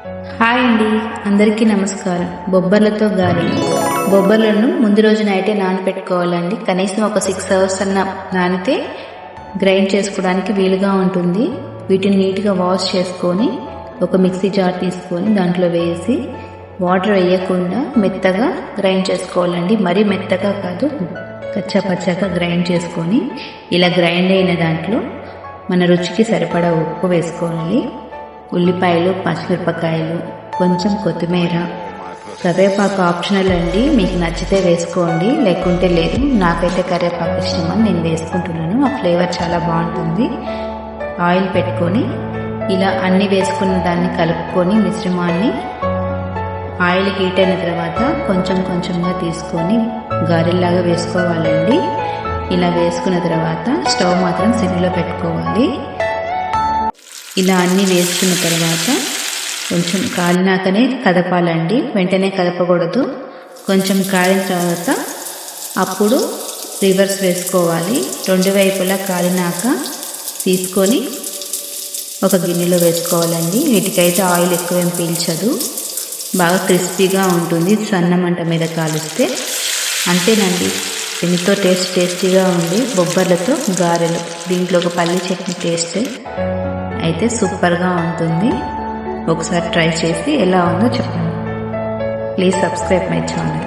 Hi అండి, అందరికీ నమస్కారం. బొబ్బర్లతో గారెలు. బొబ్బర్లను ముందు రోజు నైటే నానబెట్టుకోవాలండి. కనీసం ఒక 6 hours అన్న నానితే గ్రైండ్ చేసుకోవడానికి వీలుగా ఉంటుంది. వీటిని నీట్గా వాష్ చేసుకొని ఒక మిక్సీ జార్ తీసుకొని దాంట్లో వేసి వాటర్ వేయకుండా మెత్తగా గ్రైండ్ చేసుకోవాలండి. మరీ మెత్తగా కాదు, కచ్చా పచ్చగా గ్రైండ్ చేసుకొని ఇలా గ్రైండ్ అయిన దాంట్లో మన రుచికి సరిపడా ఉప్పు వేసుకోవాలి. ఉల్లిపాయలు, పచ్చిమిరపకాయలు, కొంచెం కొత్తిమీర, కరివేపాకు ఆప్షనల్ అండి. మీకు నచ్చితే వేసుకోండి, లేకుంటే లేదు. నాకైతే కరివేపాకు ఇష్టమని నేను వేసుకుంటున్నాను. ఆ ఫ్లేవర్ చాలా బాగుంటుంది. ఆయిల్ పెట్టుకొని ఇలా అన్నీ వేసుకున్న దాన్ని కలుపుకొని మిశ్రమాన్ని ఆయిల్ హీట్ అయిన తర్వాత కొంచెం కొంచెంగా తీసుకొని గారెల్లాగా వేసుకోవాలండి. ఇలా వేసుకున్న తర్వాత స్టవ్ మాత్రం సిమ్లో పెట్టుకోవాలి. ఇలా అన్నీ వేసుకున్న తర్వాత కొంచెం కాలినాకనే కదపాలండి, వెంటనే కదపకూడదు. కొంచెం కాలిన తర్వాత అప్పుడు రివర్స్ వేసుకోవాలి. 2 వైపులా కాలినాక తీసుకొని ఒక గిన్నెలో వేసుకోవాలండి. వీటికైతే ఆయిల్ ఎక్కువేం పీల్చదు, బాగా క్రిస్పీగా ఉంటుంది సన్న మంట మీద కాలిస్తే. అంతేనండి, ఎంతో టేస్టీగా ఉంది బొబ్బర్లతో గారెలు. దీంట్లో ఒక పల్లి చట్నీ టేస్ట్ అయితే సూపర్గా ఉంటుంది. ఒకసారి ట్రై చేసి ఎలా ఉందో చెప్పండి. Please subscribe my channel.